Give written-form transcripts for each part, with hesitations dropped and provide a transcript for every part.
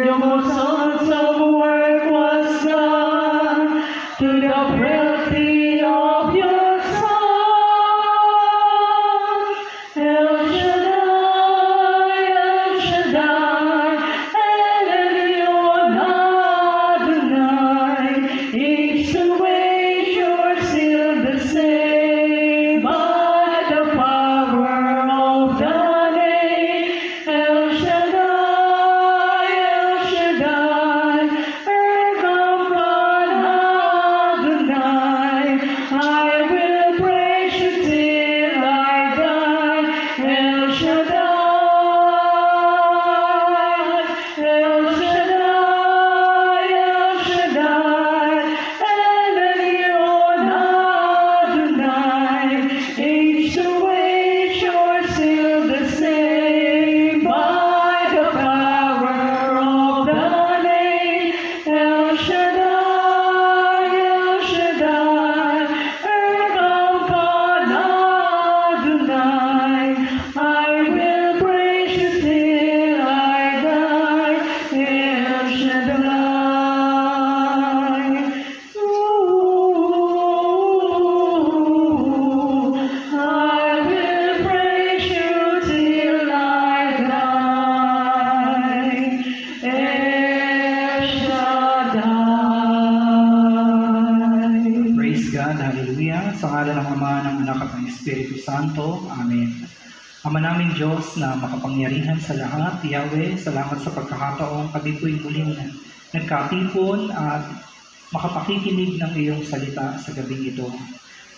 Your most awesome work was done through the frailty of your Son. El Shaddai, El Shaddai, El Elyon Adonai. Each the way you're still the same by the power of the name. El Shaddai, El Shaddai, Ergamon Adonai. I will praise you till I die. El Shaddai, El Shaddai, El Shaddai, El Elyon Adonai. Each the way you're still the same by the power of the name. El Shaddai, El Shaddai, Ergamon Adonai. I will praise you till I die. El Shaddai. Ooh, I will praise you till I die. El Shaddai. Praise God, hallelujah. Sa ngalan ng Ama, ng Anak at ng Espiritu Santo. Amen. Ama naming Diyos na makapangyarihan sa lahat, Yahweh, salamat sa pagkakataong kami po'y muling nagkatipon at makapakikinig ng iyong salita sa gabing ito.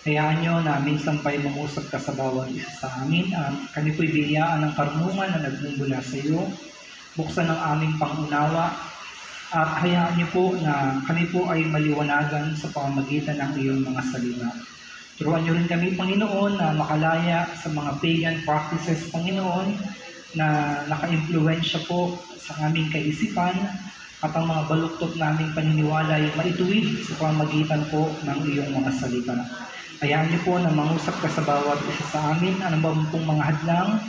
Hayaan nyo na minsan pa'y mangusap ka sa bawat isa sa amin at kami po'y biyayaan ng karunungan na nagmumula sa iyo. Buksan ang aming pangunawa at hayaan niyo po na kami po ay maliwanagan sa pamamagitan ng iyong mga salita. Turuan niyo rin kami, Panginoon, na makalaya sa mga pagan practices, Panginoon, na naka-impluensya po sa aming kaisipan at ang mga baluktot naming paniniwala ay maituwid sa pamamagitan po ng iyong mga salita. Hayaan niyo po na mangusap ka sa bawat isa sa amin, anumang pong mga hadlang,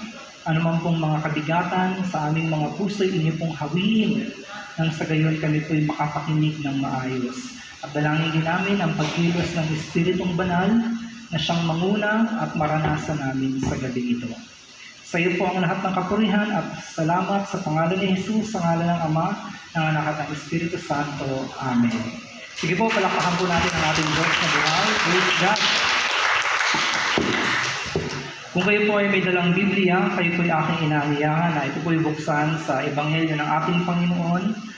anumang pong mga kabigatan sa aming mga puso, inyo pong hawiin nang sa gayon kami po'y makapakinig ng maayos. At dalangin din namin ang pagkilos ng Espiritong Banal na siyang manguna at maranasan namin sa gabi ito. Sa iyo po ang lahat ng kapurihan at salamat sa pangalan ni Jesus, sa ngalan ng Ama, ng Anak at ng Espiritu Santo. Amen. Sige po, palakpakan po natin ang ating Diyos na buhay. Praise God. Kung kayo po ay may dalang Biblia, kayo po ay aking inaanyayahan na ito po ay buksan sa Ebanghelyo ng ating Panginoon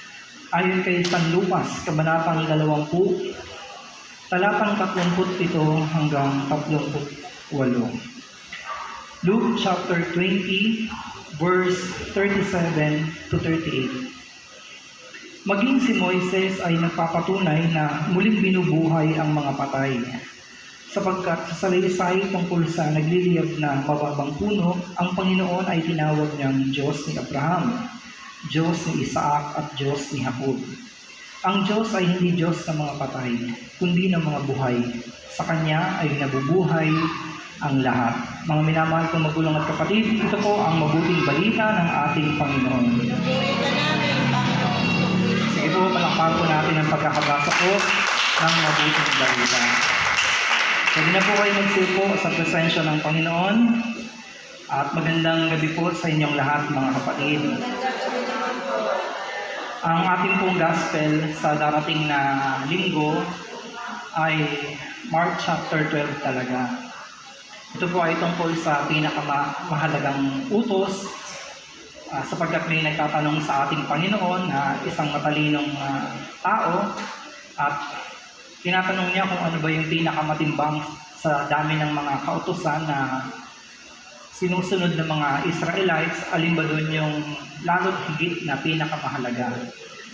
ayon kay San Lucas, Kabanatang 20, talatang 37 hanggang 38. Luke chapter 20, verse 37 to 38. Maging si Moises ay nagpapatunay na muling binubuhay ang mga patay, sapagkat sa salaysay tungkol sa nagliliyab na mababang puno, ang Panginoon ay tinawag niyang Diyos ni Abraham, Diyos ni Isaac at Diyos ni Jacob. Ang Diyos ay hindi Diyos ng mga patay, kundi ng mga buhay. Sa Kanya ay nabubuhay ang lahat. Mga minamahal kong magulang at kapatid, ito po ang mabuting balita ng ating Panginoon. Sige po, palakpakan po natin ang pagkakabasa po ng mabuting balita. Pwede na po kayo magsipo sa presensya ng Panginoon at magandang gabi po sa inyong lahat, mga kapatid. Ang ating pong gospel sa darating na linggo ay Mark chapter 12 talaga. Ito po ay tungkol sa pinakamahalagang utos sapagkat may nagtatanong sa ating Panginoon na isang matalinong tao at tinatanong niya kung ano ba yung pinakamatimbang sa dami ng mga kautusan na sinusunod ng mga Israelites, alin ba doon yung lalo't higit na pinakamahalaga.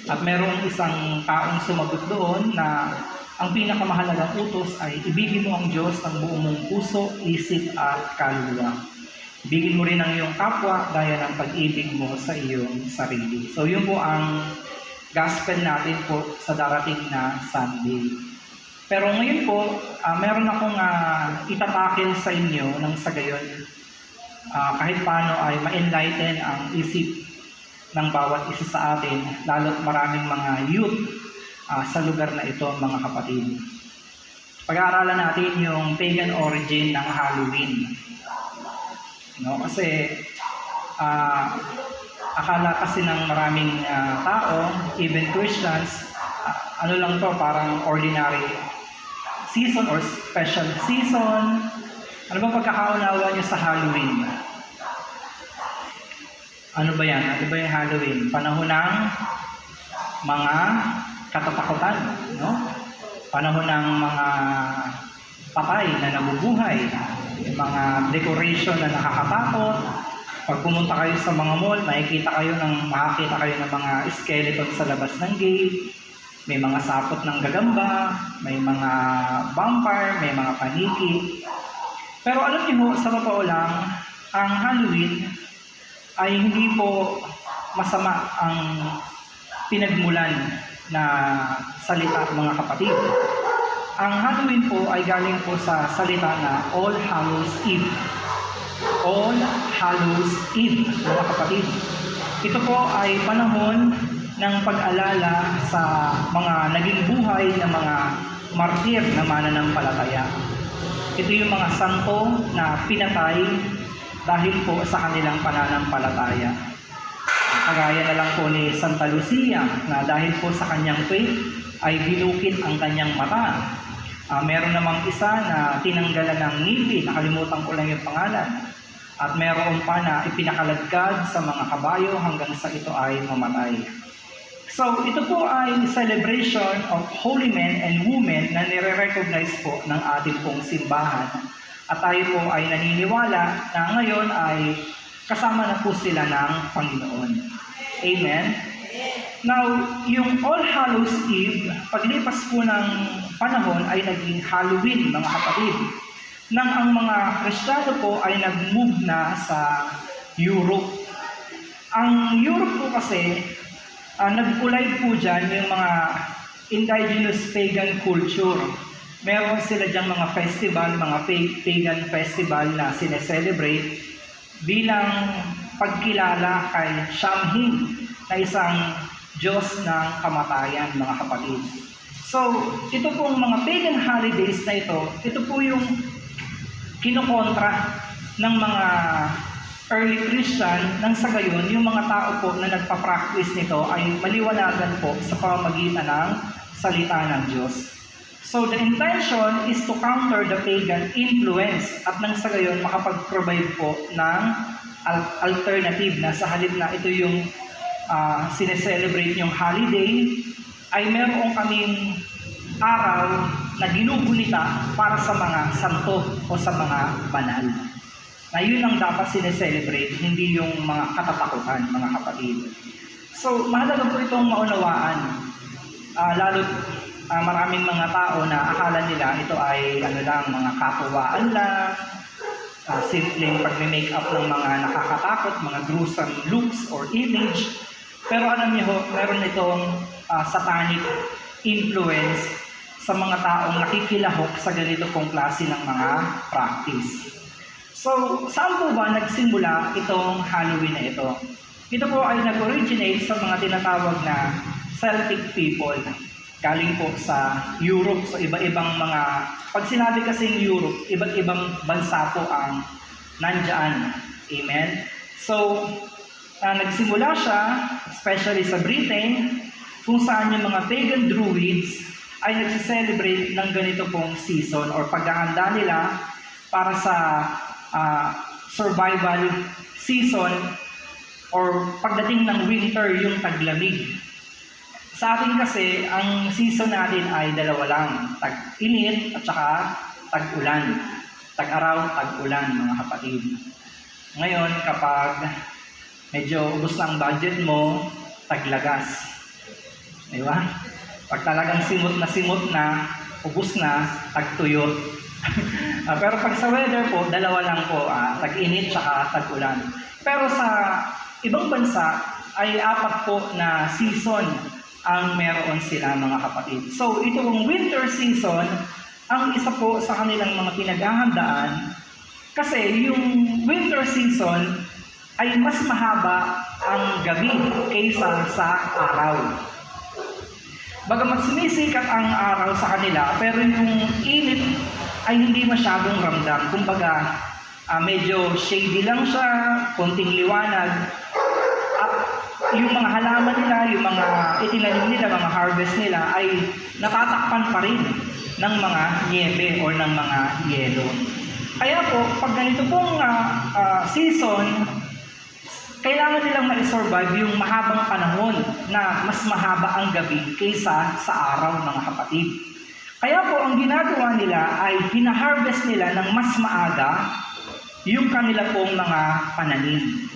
At merong isang taong sumagot doon na ang pinakamahalagang utos ay ibigin mo ang Diyos ng buong mong puso, isip at kaluluwa. Ibigin mo rin ang iyong kapwa gaya ng pag-ibig mo sa iyong sarili. So yun po ang gospel natin po sa darating na Sunday. Pero ngayon po, meron akong itatakil sa inyo ng sa gayon kahit paano ay ma-enlighten ang isip ng bawat isa sa atin, lalo't maraming mga youth sa lugar na ito, mga kapatid. Pag-aaralan natin yung pagan origin ng Halloween. No? Kasi akala kasi ng maraming tao, even Christians, ano lang to, parang ordinary season or special season. Ano bang pagkakaunawa niyo sa Halloween? Ano ba yan? Ano ba yung Halloween? Panahon ng mga katatakutan, no? Panahon ng mga patay na nabubuhay, mga decoration na nakakatakot. Pag pumunta kayo sa mga mall, makikita kayo ng mga skeleton sa labas ng gate, may mga sapot ng gagamba, may mga vampire, may mga paniki. Pero alam niyo, sa totoo lang, ang Halloween ay hindi po masama ang pinagmulan na salita, mga kapatid. Ang Halloween po ay galing po sa salita na All Hallows Eve. All Hallows Eve, mga kapatid. Ito po ay panahon ng pag-alala sa mga naging buhay na mga martir na mananampalataya. Ito yung mga santo na pinatay dahil po sa kanilang pananampalataya. Kagaya na lang po ni Santa Lucia na dahil po sa kanyang faith ay binukit ang kanyang mata. Meron namang isa na tinanggalan ng ngipin, nakalimutan ko lang yung pangalan. At meron pa na ipinakaladkad sa mga kabayo hanggang sa ito ay mamatay. So, ito po ay celebration of holy men and women na nire-recognize po ng ating pong simbahan. At tayo po ay naniniwala na ngayon ay kasama na po sila ng Panginoon. Amen? Now, yung All Hallows Eve, paglipas po ng panahon ay naging Halloween, mga kapatid. Nang ang mga Kristiyano po ay nag-move na sa Europe. Ang Europe po kasi, nagkulay po dyan yung mga indigenous pagan culture. Meron sila dyan mga festival, mga pagan festival na sineselebrate bilang pagkilala kay Samhain na isang Diyos ng kamatayan, mga kapatid. So, ito pong mga pagan holidays na ito po yung kinokontra ng mga early Christian nang sa gayon, yung mga tao po na nagpa-practice nito ay maliwanagan po sa pamamagitan ng salita ng Diyos. So the intention is to counter the pagan influence at nang sa gayon makapag-provide po ng alternative na sa halip na ito yung sineselebrate yung holiday, ay meron kaming araw na ginugunita para sa mga santo o sa mga banal. Na yun ang dapat sineselebrate, hindi yung mga katatakutan, mga kapatid. So, mahalaga po itong maunawaan. Lalo't maraming mga tao na akala nila ito ay mga katuwaan lang, simpleng pag-make-up ng mga nakakatakot, mga gruesome looks or image. Pero alam niyo, meron itong satanic influence sa mga taong nakikilahok sa ganito pong klase ng mga practice. So, saan po ba nagsimula itong Halloween na ito? Ito po ay nag-originate sa mga tinatawag na Celtic people. Galing po sa Europe, so iba-ibang mga... Pag sinabi kasing Europe, iba't ibang bansa po ang nandyan. Amen? So, nagsimula siya, especially sa Britain, kung saan yung mga pagan druids ay nagsiselebrate ng ganito pong season or paghahanda nila para sa survival season or pagdating ng winter, yung taglamig. Sa atin kasi, ang season natin ay dalawa lang, tag-init at saka tag-ulan. Tag-araw, tag-ulan, mga kapatid. Ngayon, kapag medyo ubos ang budget mo, taglagas. Diba? Pag talagang simot na, ubos na, tagtuyot. Pero pag sa weather po, dalawa lang po, tag-init at tag-ulan. Pero sa ibang bansa ay 4 po na season ang meron sila, mga kapatid. So itong winter season, ang isa po sa kanilang mga pinaghahandaan kasi yung winter season ay mas mahaba ang gabi kaysa sa araw. Bagamat sumisikat ang araw sa kanila, pero yung init ay hindi masyadong ramdam. Kumbaga, medyo shady lang siya, konting liwanag. At yung mga halaman nila, yung mga itinanim nila, mga harvest nila, ay natatakpan pa rin ng mga niebe o ng mga yelo. Kaya po, pag ganito pong season, kailangan nilang ma-survive yung mahabang panahon na mas mahaba ang gabi kaysa sa araw, mga kapatid. Kaya po, ang ginagawa nila ay hina-harvest nila ng mas maaga yung kanila pong mga pananim.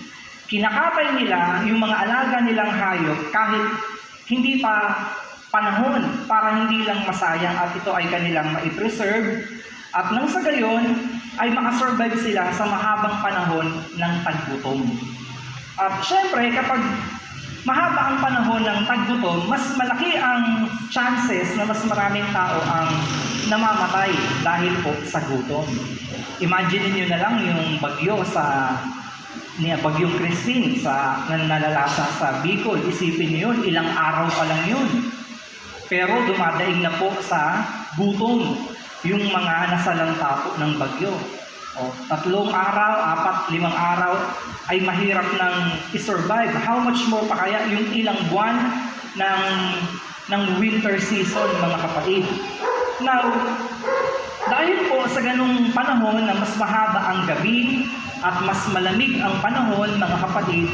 Kinakapay nila yung mga alaga nilang hayop kahit hindi pa panahon para hindi lang masayang at ito ay kanilang ma-preserve at nang sa gayon ay makasurvive sila sa mahabang panahon ng taggutom. At syempre, kapag mahaba ang panahon ng taggutom, mas malaki ang chances na mas maraming tao ang namamatay dahil po sa gutom. Imagine niyo na lang yung bagyong Christine sa nalalasa sa Bicol. Isipin niyo yun, ilang araw pa lang yun. Pero dumadaing na po sa gutom yung mga nasalanta po ng bagyo. 3 araw, 4, 5 araw ay mahirap nang i-survive. How much more pa kaya yung ilang buwan ng winter season, mga kapatid. Now, dahil po sa ganung panahon na mas mahaba ang gabi at mas malamig ang panahon, mga kapatid,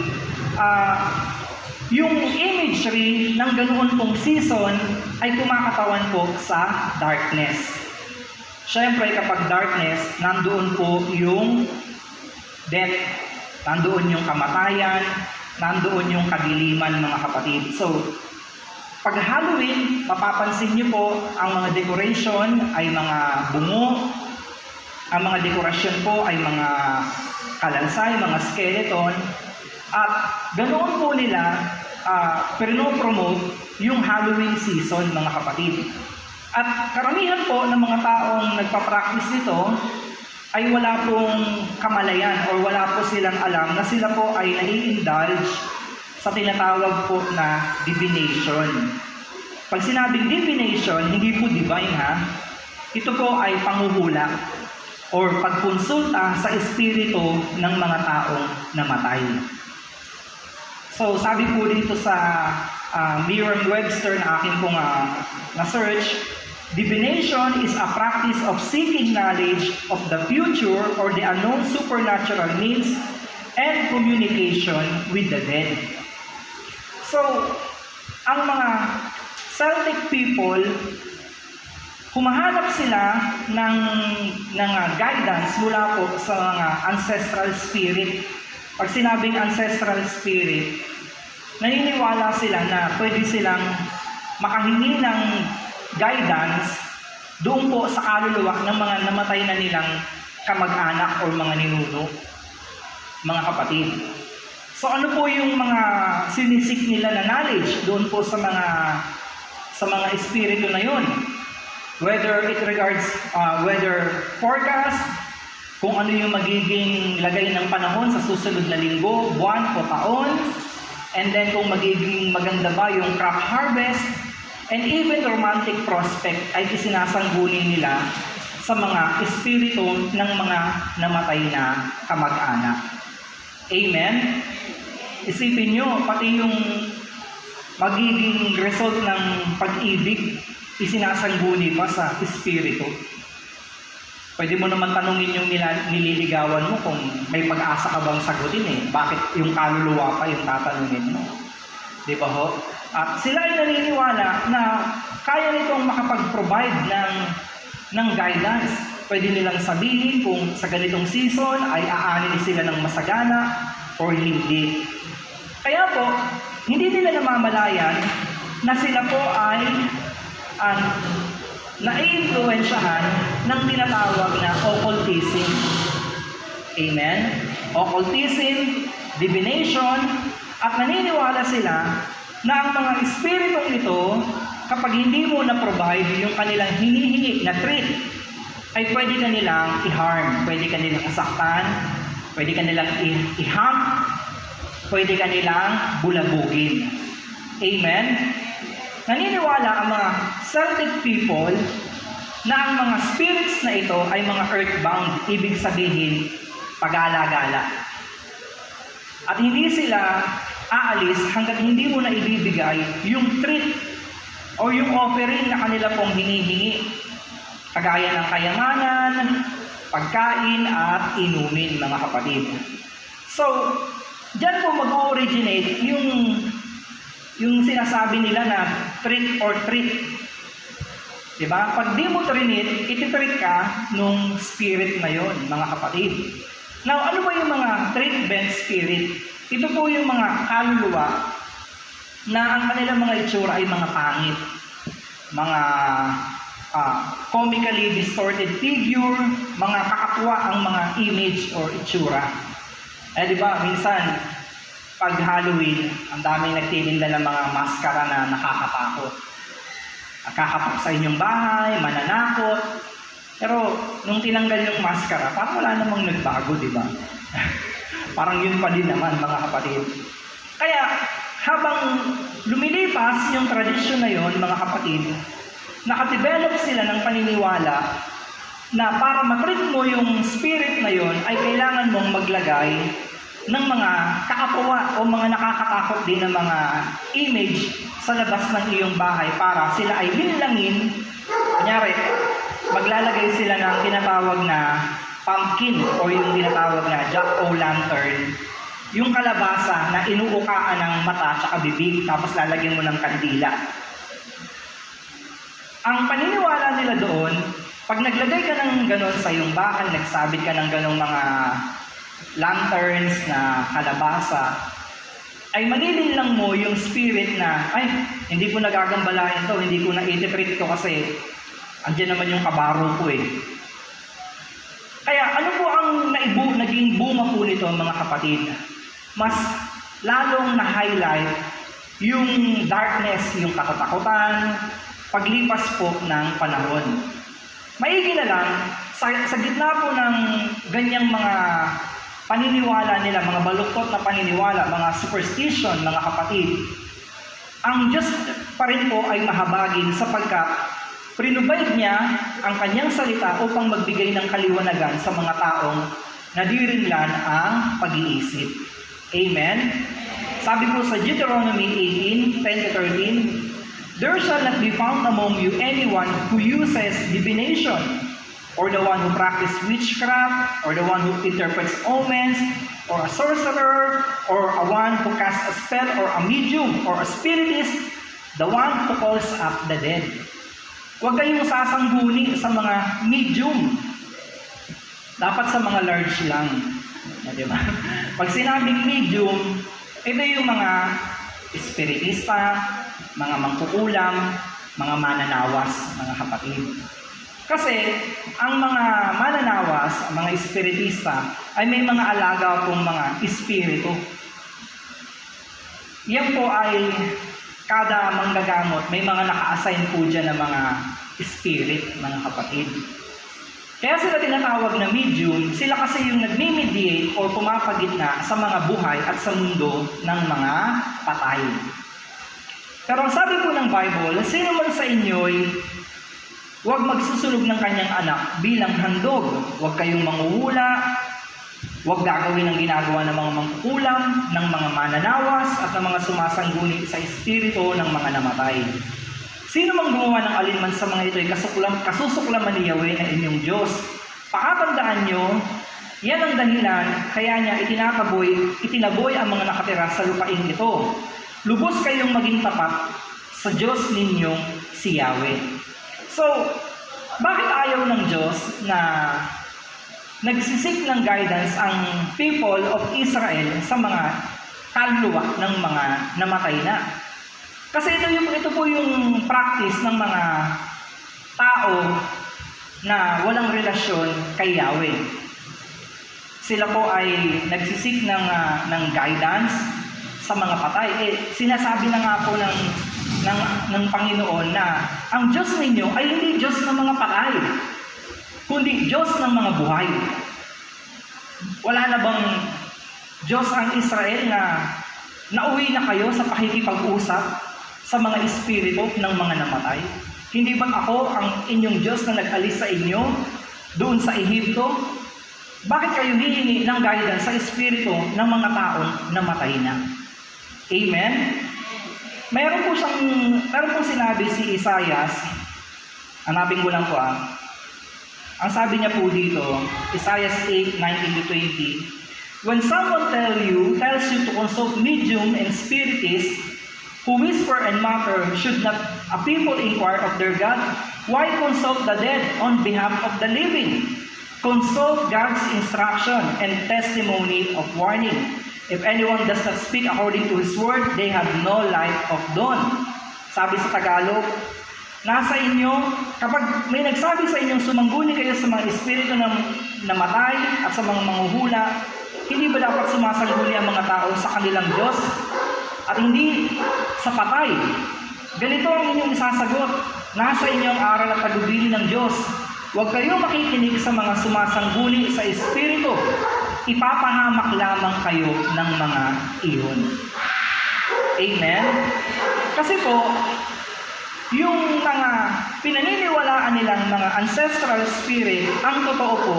yung imagery ng ganoon pong season ay kumakatawan po sa darkness. Siyempre, kapag darkness, nandoon po yung death, nandoon yung kamatayan, nandoon yung kadiliman, mga kapatid. So, pag Halloween, mapapansin niyo po, ang mga decoration ay mga bungo, ang mga dekorasyon po ay mga kalansay, mga skeleton, at ganoon po nila pinopromote yung Halloween season, mga kapatid. At karamihan po ng mga taong nagpa-practice nito ay wala pong kamalayan or wala po silang alam na sila po ay nai-indulge sa tinatawag po na divination. Pag sinabing divination, hindi po divine ha. Ito po ay panguhula or pagkonsulta sa espiritu ng mga taong namatay. So sabi po dito sa Merriam-Webster na aking pong na-search, divination is a practice of seeking knowledge of the future or the unknown supernatural means and communication with the dead. So, ang mga Celtic people, humahanap sila ng guidance mula po sa mga ancestral spirit. Pag sinabing ancestral spirit, naniniwala sila na pwede silang makahingi ng guidance doon po sa kaluluwa ng mga namatay na nilang kamag-anak o mga ninuno, mga kapatid. So ano po yung mga sinisik nila na knowledge doon po sa mga espiritu na yun? Whether it regards weather forecast, kung ano yung magiging lagay ng panahon sa susunod na linggo, buwan o taon, and then kung magiging maganda ba yung crop harvest, and even romantic prospect ay isinasangguni nila sa mga espiritu ng mga namatay na kamag-anak. Amen? Isipin nyo, pati yung magiging result ng pag-ibig, isinasangguni pa sa espiritu. Pwede mo naman tanungin yung nililigawan mo kung may pag-asa ka bang sagutin eh. Bakit yung kaluluwa pa yung tatanungin mo? Di ba ho? At sila ay naniniwala na kaya nitong makapag-provide ng guidance. Pwede nilang sabihin kung sa ganitong season ay aanin sila ng masagana o hindi. Kaya po, hindi nila namamalayan na sila po ay na-influensyahan ng tinatawag na occultism. Amen? Occultism, divination, at naniniwala sila na ang mga espiritong ito, kapag hindi mo na-provide yung kanilang hinihingi na treat, ay pwede ka nilang i-harm, pwede ka nilang saktan, pwede ka nilang i-hump, pwede ka nilang bulabugin. Amen? Naniniwala ang mga Celtic people na ang mga spirits na ito ay mga earthbound, ibig sabihin, pagala-gala. At hindi sila aalis hanggat hindi mo na ibibigay yung treat o yung offering na kanila pong hinihingi. Kagaya ng kayamanan, pagkain at inumin, mga kapatid. So, dyan po mag-originate yung sinasabi nila na trick or treat. Diba? Pag di mo trinit, ititreat ka nung spirit na yon, mga kapatid. Now, ano ba yung mga treatment spirit? Ito po yung mga kaluluwa na ang kanilang mga itsura ay mga pangit. Mga comically distorted figure, mga kakapwa ang mga image or itsura. Di ba, minsan, pag Halloween, ang daming nagtitinda ng mga maskara na nakakatakot. Kakapak sa inyong bahay, mananakot. Pero, nung tinanggal yung maskara, parang wala namang nagbago, di ba? Parang yun pa din naman, mga kapatid. Kaya, habang lumilipas yung tradisyon na yon, mga kapatid, nakadevelop sila ng paniniwala na para matreat mo yung spirit na yon, ay kailangan mong maglagay ng mga kakapwa o mga nakakatakot din na mga image sa labas ng iyong bahay para sila ay hinlangin. Kunyari, maglalagay sila ng tinatawag na pumpkin o yung tinatawag na jack-o'-lantern, yung kalabasa na inuukaan ng mata at bibig, tapos lalagyan mo ng kandila. Ang paniniwala nila doon, pag naglagay ka ng ganon sa iyong bahay, nagsabit ka ng ganong mga lanterns na kalabasa, ay manilin lang mo yung spirit na, ay, hindi ko nagagambalain to, hindi ko na-interpret to kasi andyan naman yung kabaro ko eh. Kaya ano po ang naging bunga po nito, mga kapatid? Mas lalong na-highlight yung darkness, yung katatakutan, paglipas po ng panahon. Maigi na lang, sa gitna po ng ganyang mga paniniwala nila, mga baluktot na paniniwala, mga superstition, mga kapatid, ang Diyos pa rin po ay mahabagin sapagkat prinubay niya ang kanyang salita upang magbigay ng kaliwanagan sa mga taong nadirinlan ang pag-iisip. Amen? Sabi po sa Deuteronomy 18:10-13, "There shall not be found among you anyone who uses divination, or the one who practices witchcraft, or the one who interprets omens, or a sorcerer, or a one who casts a spell, or a medium, or a spiritist, the one who calls up the dead." Huwag kayong sasangguni sa mga medium. Dapat sa mga large lang. Diba? Pag sinabing medium, ito yung mga espiritista, mga mangkukulam, mga mananawas, mga kapatid. Kasi, ang mga mananawas, ang mga espiritista, ay may mga alaga pong mga espiritu. Yan po ay kada manggagamot, may mga naka-assign po dyan na mga spirit, mga kapatid. Kaya sila tinatawag na medium, sila kasi yung nagme-mediate o pumapagitna sa mga buhay at sa mundo ng mga patay. Pero ang sabi po ng Bible, sino man sa inyo'y huwag magsusunog ng kanyang anak bilang handog, huwag kayong manghuhula, huwag gagawin ang ginagawa ng mga mangkukulam, ng mga mananawas, at ng mga sumasangguni sa espiritu ng mga namatay. Sino mang gumawa ng alinman sa mga ito ay kasusuklaman ni Yahweh na inyong Diyos. Pakatandaan nyo, yan ang dahilan, kaya niya itinaboy ang mga nakatira sa lupain ito. Lubos kayong maging tapat sa Diyos ninyong si Yahweh. So, bakit ayaw ng Diyos na nagsisik ng guidance ang people of Israel sa mga kaluluwa ng mga namatay na? Kasi ito po yung practice ng mga tao na walang relasyon kay Yahweh. Sila po ay nagsisik ng guidance sa mga patay. Sinasabi na nga po ng Panginoon na ang Diyos ninyo ay hindi Diyos ng mga patay, kundi Diyos ng mga buhay. Wala na bang Diyos ang Israel na Nauwi na kayo sa pakikipag-usap sa mga espiritu ng mga namatay? Hindi ba ako ang inyong Diyos na nag-alis sa inyo doon sa Ehipto? Bakit kayo hihingi ng guidance sa espiritu ng mga taong namatay na? Amen? Meron pong sinabi si Isaias, hanapin ko lang po Ang sabi niya po dito, Isaiah 8:19-20, when someone tells you to consult medium and spiritists who whisper and mutter, should not a people inquire of their God? Why consult the dead on behalf of the living? Consult God's instruction and testimony of warning. If anyone does not speak according to His word, they have no light of dawn. Sabi sa Tagalog, nasa inyo, kapag may nagsabi sa inyong sumangguni kayo sa mga espiritu ng namatay at sa mga manghuhula, hindi ba dapat sumasangguni ang mga tao sa kanilang Diyos at hindi sa patay? Ganito ang inyong isasagot, nasa inyo ang aral at tagubilin ng Diyos. Huwag kayong makikinig sa mga sumasangguni sa espiritu, ipapahamak lamang kayo ng mga iyon. Amen? Kasi po, yung mga pinaniniwalaan nilang mga ancestral spirit, ang totoo po,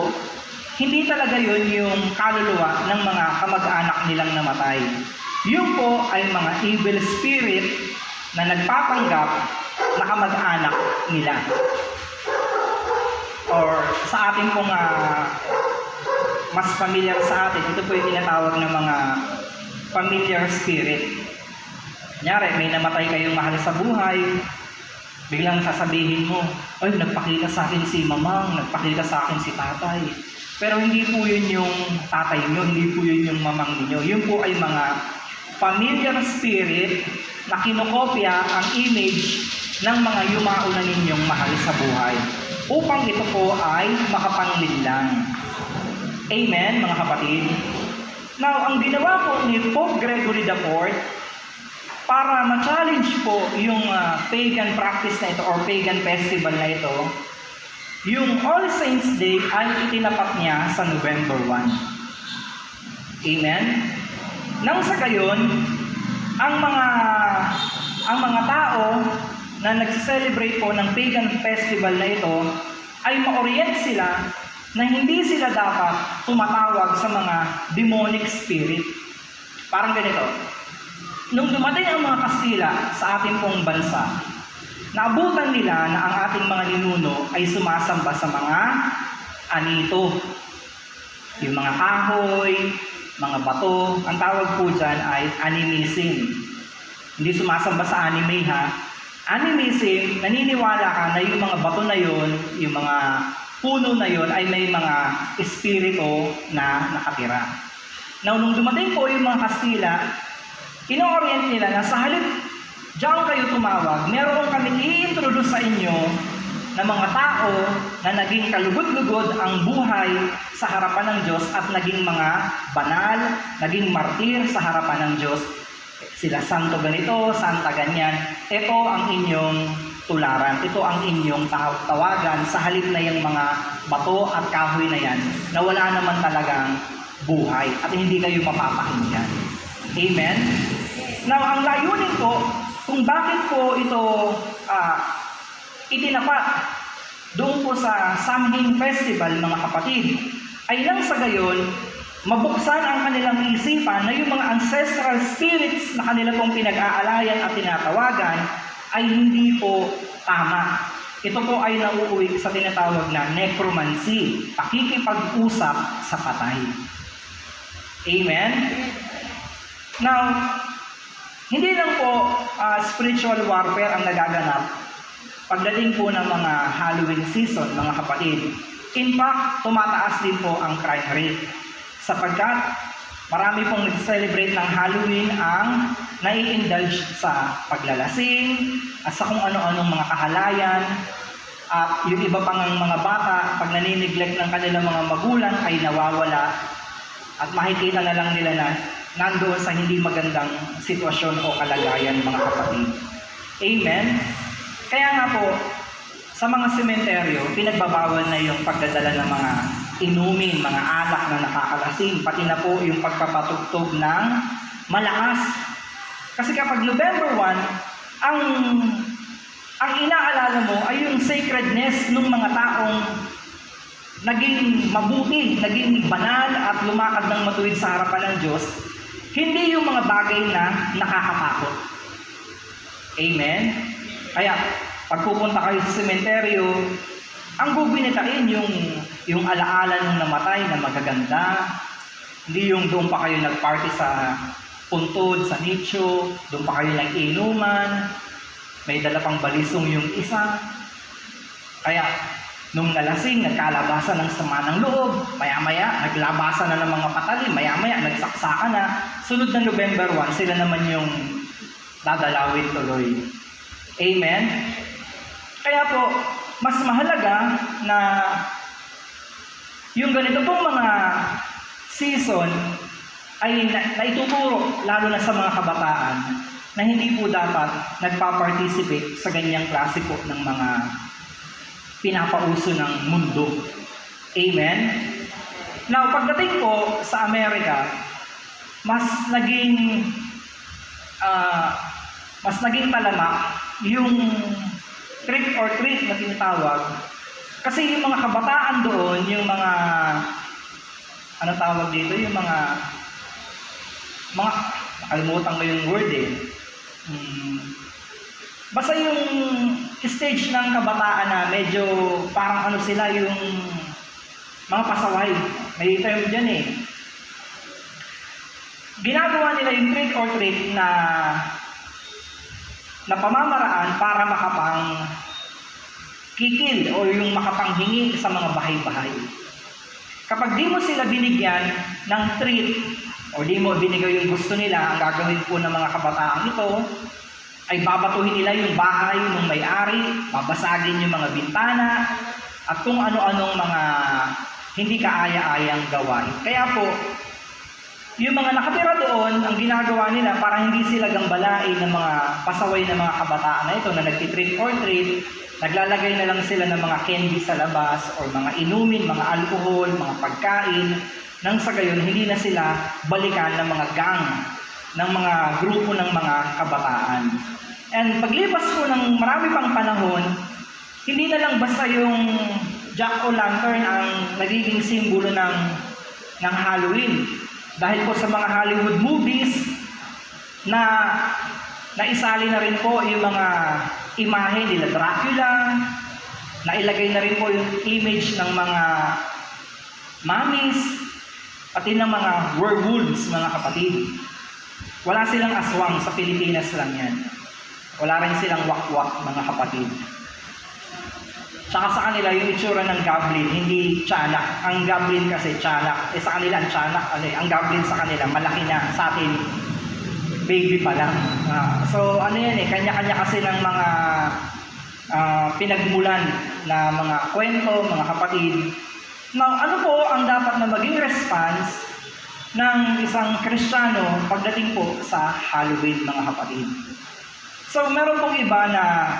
hindi talaga yun yung kaluluwa ng mga kamag-anak nilang namatay. Yun po ay mga evil spirit na nagpapanggap na kamag-anak nila. Or sa ating pong mas familiar sa atin, ito po yung tinatawag ng mga familiar spirit. Kunyari, may namatay kayong mahal sa buhay, biglang sasabihin mo, ay, nagpakita sa akin si mamang, nagpakita sa akin si tatay. Pero hindi po yun yung tatay nyo, hindi po yun yung mamang ninyo. Yun po ay mga familiar spirit na kinokopya ang image ng mga yumauna ninyong mahal sa buhay, upang ito po ay makapanglinlang. Amen, mga kapatid? Now, ang ginawa po ni Pope Gregory IV, para ma-challenge po yung pagan practice na ito or pagan festival na ito, yung All Saints Day ay itinapat niya sa November 1. Amen? Nang sa gayon, ang mga tao na nagse-celebrate po ng pagan festival na ito ay ma-orient sila na hindi sila dapat tumatawag sa mga demonic spirit. Parang ganito. Nung dumating ang mga Kastila sa ating pong bansa, naabutan nila na ang ating mga ninuno ay sumasamba sa mga anito. Yung mga kahoy, mga bato, ang tawag po dyan ay animism. Hindi sumasamba sa anime ha. Animism, naniniwala ka na yung mga bato na yon, yung mga puno na yon ay may mga espiritu na nakatira. Now, nung dumating po yung mga Kastila, ino-orient nila na sa halip diyan kayo tumawag, meron kaming i-introduce sa inyo na mga tao na naging kalugod-lugod ang buhay sa harapan ng Diyos at naging mga banal, naging martir sa harapan ng Diyos. Sila santo ganito, santa ganyan. Ito ang inyong tularan. Ito ang inyong tawagan sa halip na yung mga bato at kahoy na yan na wala naman talagang buhay at hindi kayo mapapakinggan. Amen? Now, ang layunin po, kung bakit po ito itinapat doon po sa Samhain Festival, mga kapatid, ay nang sa gayon, mabuksan ang kanilang isipan na yung mga ancestral spirits na kanila pong pinag-aalayan at tinatawagan ay hindi po tama. Ito po ay nauuwi sa tinatawag na necromancy, pakikipag-usap sa patay. Amen? Now, hindi lang po spiritual warfare ang nagaganap pagdating po ng mga Halloween season, mga kapatid. In fact, tumataas din po ang crime rate sapagkat marami pong nag-celebrate ng Halloween ang nai-indulge sa paglalasing at sa kung ano-anong mga kahalayan. At yung iba pang mga bata, pag nanineglect ng kanilang mga magulang ay nawawala at makikita na lang nila na nandoon sa hindi magandang sitwasyon o kalagayan, mga kapatid. Amen? Kaya nga po, sa mga sementeryo, pinagbabawal na yung pagdadala ng mga inumin, mga alak na nakakalasing, pati na po yung pagpapatugtog ng malakas Kasi kapag November 1, ang inaalala mo ay yung sacredness ng mga taong naging mabuti, naging banal at lumakad ng matuwid sa harapan ng Diyos, hindi yung mga bagay na nakakatakot. Amen? Kaya, pag pupunta kayo sa sementeryo, ang bubinitain yung alaala ng namatay na magaganda, hindi yung doon pa kayo nagparty sa puntod, sa nicho, doon pa kayo nag-inuman, may dala pang balisong yung isa. Kaya, nung nalasing, nagkalabasan ng sama ng loob, maya-maya, naglabasan na ng mga patali, maya-maya, nagsaksakan na. Sunod na November 1, sila naman yung dadalawin tuloy. Amen? Kaya po, mas mahalaga na yung ganito pong mga season ay naituturo, lalo na sa mga kabataan, na hindi po dapat nagpa-participate sa ganyang klase po ng mga pinapauso ng mundo. Amen? Now, pagdating po sa Amerika, mas naging talamak yung trick or treat na tinatawag. Kasi yung mga kabataan doon, yung mga ano tawag dito, yung mga nakalimutan ko yung word eh. Basta yung stage ng kabataan na medyo parang ano sila, yung mga pasaway. May term dyan eh. Ginagawa nila yung trick or treat na pamamaraan para makapang kikil o yung makapanghingi sa mga bahay-bahay. Kapag di mo sila binigyan ng treat o di mo binigay yung gusto nila, ang gagawin po ng mga kabataang ito ay babatuhin nila yung bahay ng may-ari, babasagin yung mga bintana, at kung ano-anong mga hindi kaaya-ayang gawain. Kaya po, yung mga nakatira doon, ang ginagawa nila para hindi sila gambalain ng mga pasaway na mga kabataan na ito na nagtitrick or treat, naglalagay na lang sila ng mga candy sa labas or mga inumin, mga alcohol, mga pagkain, nang sa gayon hindi na sila balikan ng mga gang, ng mga grupo ng mga kabataan. And paglipas po ng marami pang panahon, hindi na lang basta yung jack-o'-lantern ang nagiging simbolo ng Halloween. Dahil po sa mga Hollywood movies na naisali na rin po yung mga imahe nila Dracula, nailagay na rin po yung image ng mga mummies, pati ng mga werewolves, mga kapatid. Wala silang aswang, sa Pilipinas lang yan. Wala rin silang wakwak, mga kapatid. Tsaka sa kanila, yung itsura ng goblin, hindi tiyanak. Ang goblin kasi tiyanak. Sa kanila, ang tiyanak, ang goblin sa kanila, malaki na. Sa atin, baby pa lang. So, yan kanya-kanya kasi ng mga pinagmulan na mga kwento, mga kapatid. Now, ano po ang dapat na maging response ng isang Kristiyano pagdating po sa Halloween, mga kapatid? So, meron pong iba na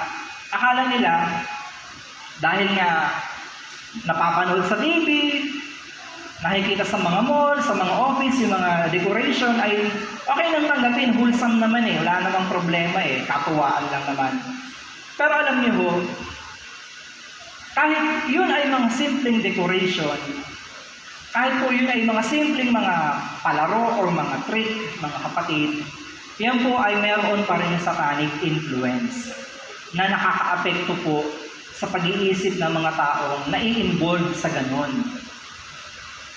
akala nila, dahil nga napapanood sa TV, nakikita sa mga mall, sa mga office, yung mga decoration ay okay lang tanggapin, wholesome naman eh, wala namang problema eh, katuwaan lang naman. Pero alam niyo ho, kahit yun ay mga simpleng decoration, kahit po yun ay mga simpleng mga palaro or mga trick, mga kapatid, yan po ay mayroon pa rin satanic influence na nakaka-apekto po sa pag-iisip ng mga taong nai-involve sa ganon.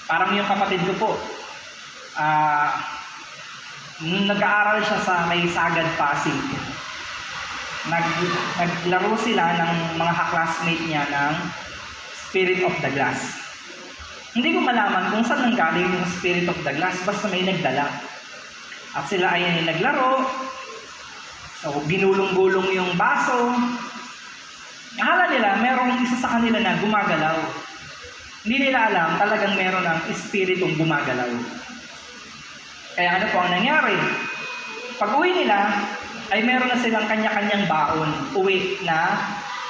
Parang yung kapatid ko po, nag-aaral siya sa may Sagad Pasig. Naglaro sila ng mga classmate niya ng Spirit of the Glass. Hindi ko malaman kung saan nanggaling yung Spirit of the Glass, basta may nagdala. At sila ay naglaro, so ginulong-gulong yung baso. Akala nila, merong isa sa kanila na gumagalaw. Hindi nila alam, talagang meron ng espiritong gumagalaw. Kaya ano po ang nangyari? Pag uwi nila, ay meron na silang kanya-kanyang baon, uwi na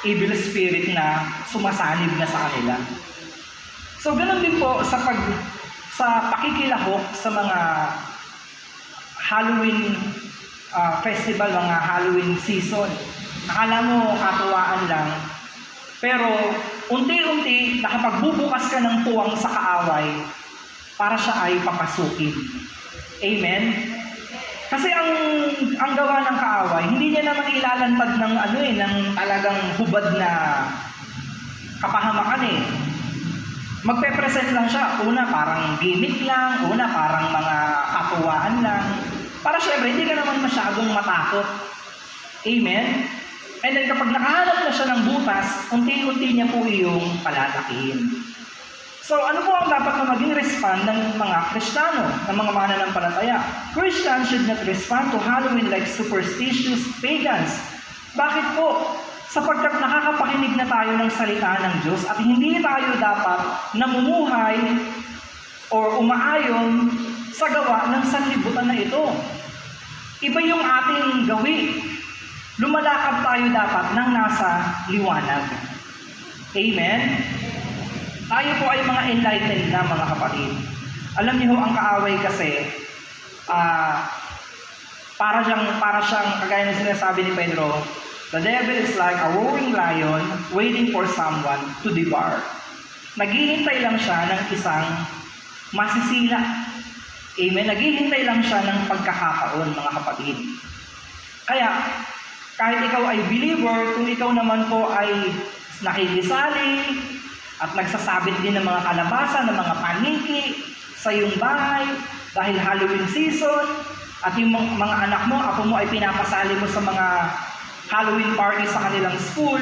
evil spirit na sumasanib na sa kanila. So, ganun din po sa pakikilahok sa mga Halloween festival, mga Halloween season. Akala mo katuwaan lang, pero unti-unti nakapagbubukas ka ng puwang sa kaaway para siya ay papasukin. Amen? Kasi ang gawa ng kaaway, hindi niya naman ilalantad ng ng talagang hubad na kapahamakan eh. Magpe-present lang siya. Una, parang gimmick lang. Una, parang mga katuwaan lang. Para syempre, hindi ka naman masyadong matakot. Amen? And then kapag nakahanap na siya ng butas, unti-unti niya po yung palalakihin. So, ano po ang dapat na maging respond ng mga Kristiyano, ng mga mananampalataya? Christians should not respond to Halloween like superstitious pagans. Bakit po? Sapagkat nakakapakinig na tayo ng salita ng Diyos at hindi tayo dapat namumuhay o umaayon sa gawa ng sanlibutan na ito. Iba yung ating gawi. Lumalakad tayo dapat ng nasa liwanag. Amen? Tayo po ay mga enlightened na mga kapatid. Alam niyo ang kaaway kasi, para siyang kagaya ng sinasabi ni Pedro, the devil is like a roaring lion waiting for someone to devour. Naghihintay lang siya ng isang masisila. Amen? Naghihintay lang siya ng pagkakataon, mga kapatid. Kaya, kahit ikaw ay believer, kung ikaw naman po ay nakikisali at nagsasabit din ng mga kalabasan, ng mga paniki sa iyong bahay dahil Halloween season, at yung mga anak mo, apo mo ay pinapasali mo sa mga Halloween party sa kanilang school,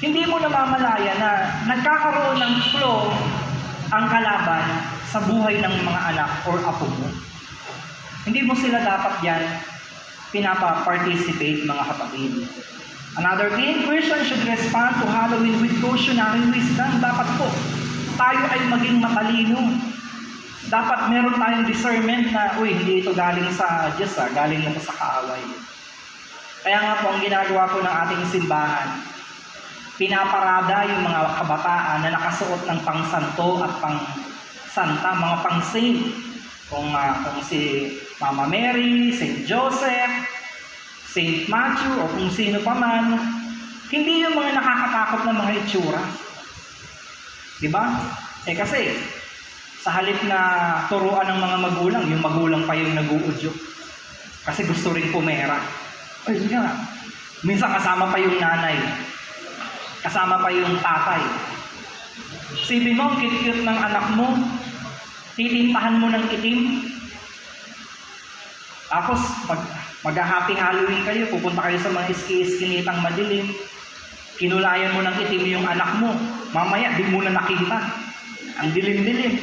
hindi mo namamalaya na nagkakaroon ng flow ang kalaban sa buhay ng mga anak or apo mo. Hindi mo sila dapat yan pinapa-participate, mga kapatid. Another thing, Christians should respond to Halloween with cautionary wisdom. Dapat po, tayo ay maging matalino. Dapat meron tayong discernment na, hindi ito galing sa Diyos, galing na sa kaaway. Kaya nga po, ang ginagawa po ng ating simbahan, pinaparada yung mga kabataan na nakasuot ng pangsanto at pangsanta, mga pang-saint. Kung si Mama Mary, Saint Joseph, Saint Matthew, o kung sino pa man, hindi yung mga nakakatakot na mga itsura. Diba? Kasi, sa halip na turuan ng mga magulang, yung magulang pa yung nag-uudyok. Kasi gusto rin pumera. Sige nga. Minsan kasama pa yung nanay. Kasama pa yung tatay. Sipin mo, ang cute-cute ng anak mo, titintahan mo ng itim. Tapos, mag-happy Halloween kayo, pupunta kayo sa mga iski-iskinitang madilim. Kinulayan mo ng itim yung anak mo. Mamaya, di mo na nakita. Ang dilim-dilim.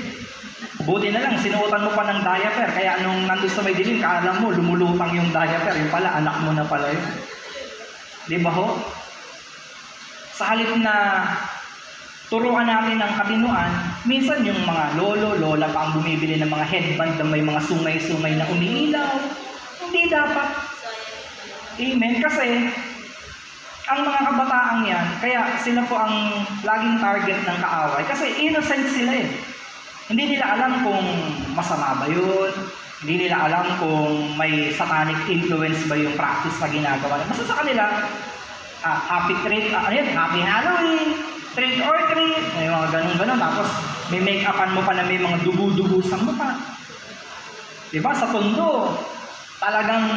Buti na lang, sinuotan mo pa ng diaper. Kaya nung nandun sa may dilim, kaalam mo, lumulutang yung diaper. Yung pala, anak mo na pala yun. Di ba ho? Sa halip na turuan natin ng katinuan, minsan yung mga lolo, lola pa ang bumibili ng mga headband na may mga sungay-sungay na umiilaw. Hindi dapat. Amen? Kasi, ang mga kabataang yan, kaya sila po ang laging target ng kaaway. Kasi innocent sila eh. Hindi nila alam kung masama ba yun. Hindi nila alam kung may satanic influence ba yung practice na ginagawa. Basta sa kanila, happy Halloween, trick or treat, may mga ganun-ganun. Tapos may make-upan mo pa na may mga dugo-dugo sa mukha. Diba? Sa tondo, talagang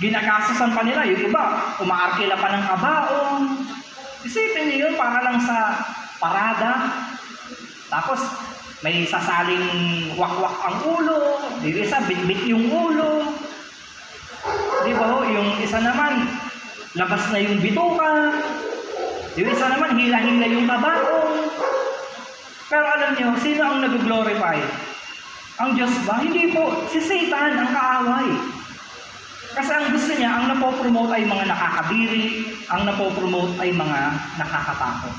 ginagastusan pa nila. Yung iba, umaarkila pa ng kabaong. Isipin niyo yun, para lang sa parada. Tapos, may sasaling wak-wak ang ulo. Yung isa, bit-bit yung ulo. Di ba ho? Yung isa naman, labas na yung bituka. Yung isa naman, hila-hila yung kabaong. Pero alam niyo, sino ang nag-glorify? Ang Diyos ba? Hindi po. Si Satan ang kaaway. Kasi ang gusto niya, ang napopromote ay mga nakakabiri, ang napopromote ay mga nakakatakot.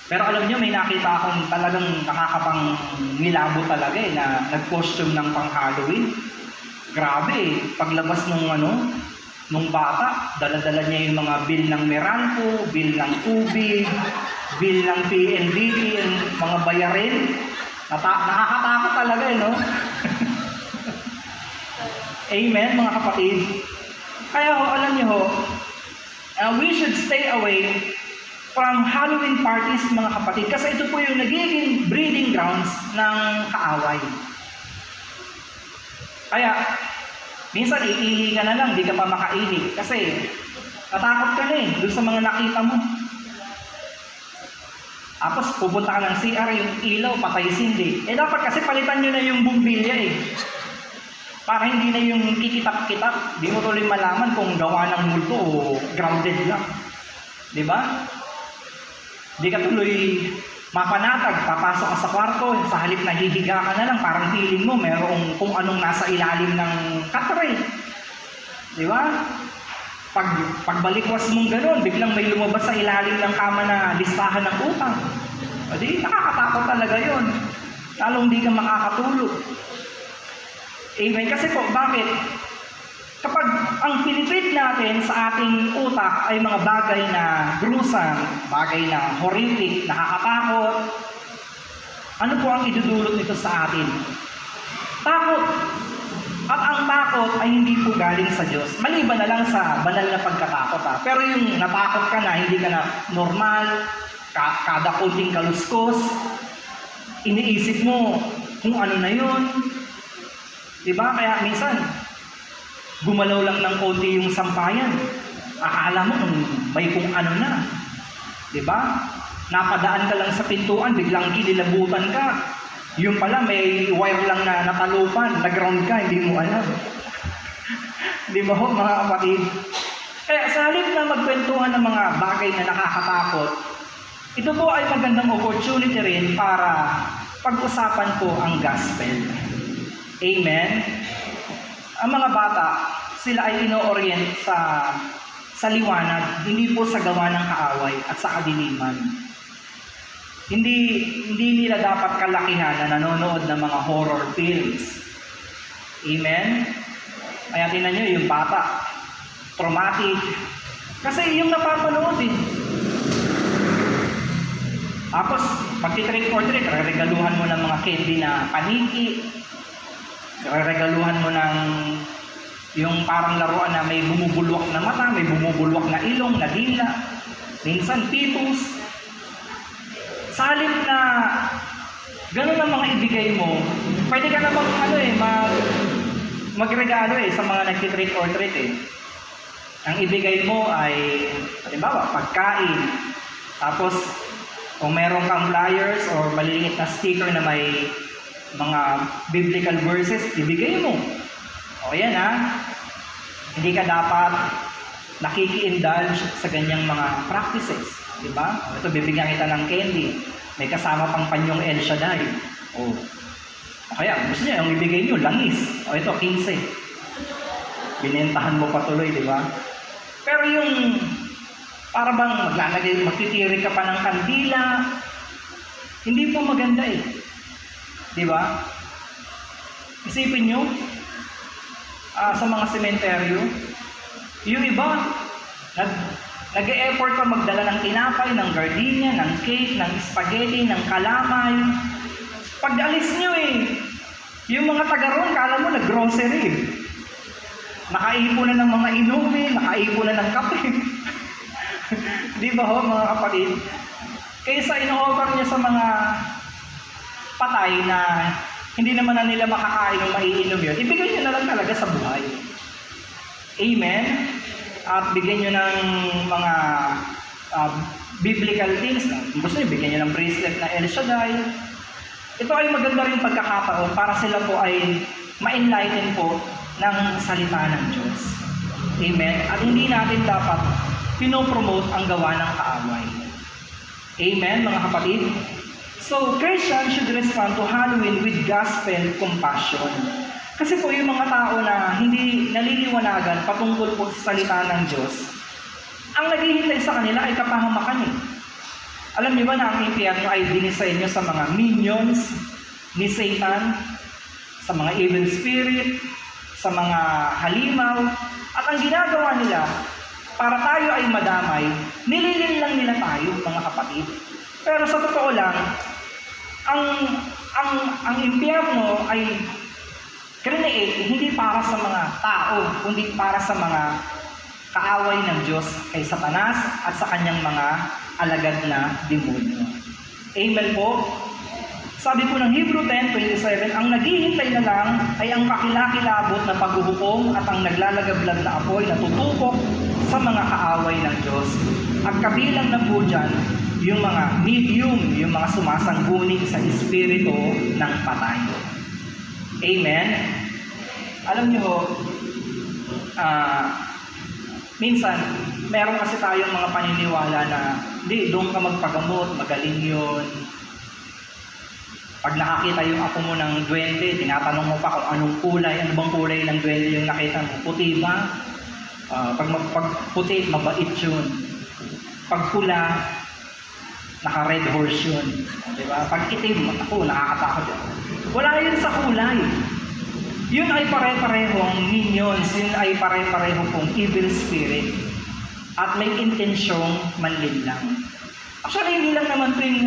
Pero alam niyo, may nakita akong talagang nakakapang nilabo talaga na nag-costume ng pang-Halloween. Grabe, paglabas nung bata, dala-dala niya yung mga bill ng Meralco, bill ng tubig, bill ng PNBP, mga bayarin. Nakakatakot talaga no? Amen, mga kapatid. Kaya ho, alam niyo ho, we should stay away from Halloween parties, mga kapatid, kasi ito po yung nagiging breeding grounds ng kaaway. Kaya, minsan iihi ka na lang, di ka pa makaihi, kasi natakot ka na doon sa mga nakita mo. Tapos pupunta ka ng CR, yung ilaw, patay sindi. Dapat kasi palitan nyo na yung bumbilya para hindi na yung kikitap-kitap. Di mo tuloy malaman kung gawa ng multo o grounded lang. Di ba? Di ka tuloy mapanatag, papasok ka sa kwarto, sa halip na hihiga ka na lang, parang feeling mo merong kung anong nasa ilalim ng katre. Di ba? Pagbalikwas mong gano'n, biglang may lumabas sa ilalim ng kama na listahan ng utang. O di, nakakatakot talaga yon. Lalong di ka makakatulog. Amen. Kasi po, bakit? Kapag ang pinipit natin sa ating utak ay mga bagay na gruesome, bagay na horrific, nakakatakot, ano po ang idudulot nito sa atin? Takot. At ang takot ay hindi po galing sa Diyos. Maliban na lang sa banal na pagkatakot. Pero yung natakot ka na, hindi ka na normal, kada kunting kaluskos, iniisip mo kung ano na yun. Diba? Kaya minsan, gumalaw lang ng konti yung sampayan. Akala mo may kung ano na. Diba? Napadaan ka lang sa pintuan, biglang kinilabutan ka. Yung pala, may wire lang na natalupan, nag-ground ka, hindi mo alam. Di ba ho, mga kapatid? Kaya sa halip na magkwentuhan ng mga bagay na nakakatakot, ito po ay magandang opportunity rin para pag-usapan po ang gospel. Amen? Ang mga bata, sila ay ino-orient sa liwanag, hindi po sa gawa ng kaaway at sa kadiliman. Hindi nila dapat kalakihan na nanonood ng mga horror films. Amen? Kaya tingnan nyo yung bata, traumatic. Kasi yung napapanood Tapos, magti-trick or treat, regaluhan mo ng mga candy na paniki, regaluhan mo ng yung parang laruan na may bumubulwak na mata, may bumubulwak na ilong, na dila, minsan titus. Sa halip na ganun ang mga ibigay mo, pwede ka namang magregalo sa mga nagti-trick or treat Ang ibigay mo ay, halimbawa, pagkain. Tapos, kung meron kang flyers or maliliit na sticker na may mga biblical verses, ibigay mo. O yan hindi ka dapat nakiki-indulge sa ganyang mga practices. Diba? Ito, bibigyan kita ng candy. May kasama pang panyong El Shaddai. O kaya, gusto niya, yung ibigay niyo, langis. O ito, 15. Binentahan mo patuloy, di ba? Pero yung, para bang magtitiri ka pa ng kandila, hindi po maganda Di ba? Isipin nyo, sa mga sementeryo, yung iba, nag-e-effort pa magdala ng tinapay, ng gardenia, ng cake, ng spaghetti, ng kalamay. Pag alis nyo yung mga taga-ron, kala mo nag-grocery. Nakaipunan ng mga inumin, nakaipunan ng kape. Di ba ho, mga kapatid? Kaysa ino-offer niya sa mga patay na hindi naman na nila makakain o maiinom yun, ibigay nyo na lang talaga sa buhay. Amen? At bigyan nyo ng mga biblical things. Gusto nyo, bigyan nyo ng bracelet na El Shaddai. Ito ay maganda rin pagkakataon para sila po ay ma-enlighten po ng salita ng Diyos. Amen? At hindi natin dapat pinopromote ang gawa ng kaaway. Amen, mga kapatid? So, Christians should respond to Halloween with gospel compassion. Kasi po yung mga tao na hindi naliliwanagan patungkol po sa salita ng Diyos, ang naghihintay sa kanila ay kapahamakan Alam niyo ba na ang impyerno ay dinisenyo sa mga minions ni Satan, sa mga evil spirit, sa mga halimaw, at ang ginagawa nila, para tayo ay madamay, nililin lang nila tayo, mga kapatid. Pero sa totoo lang, ang impyerno ay create hindi para sa mga tao, kundi para sa mga kaaway ng Diyos kay Satanas at sa kanyang mga alagad na demonyo. Amen po? Sabi po ng Hebrew 10:27, ang naghihintay na lang ay ang kakilakilabot na paghuhukom at ang naglalagablag na apoy na tutupok sa mga kaaway ng Diyos. At kabilang na po dyan, yung mga medium, yung mga sumasangguni sa espiritu ng patay. Amen? Alam niyo, minsan, meron kasi tayong mga paniniwala na, hindi, doon ka magpagamot, magaling yun. Pag nakakita yung apo mo ng duwende, tinatanong mo pa kung anong kulay, ano bang kulay ng duwende yung nakita mo. Puti ba? Pag puti, mabait yun. Pag pula, naka-red horse yun. Diba? Pag itim, ako, nakakatakot yun. Wala yun sa kulay. Yun ay pare-parehong minions, yun ay pare-parehong pong evil spirit. At may intensyong manlinlang. Actually, hindi lang naman tuwing,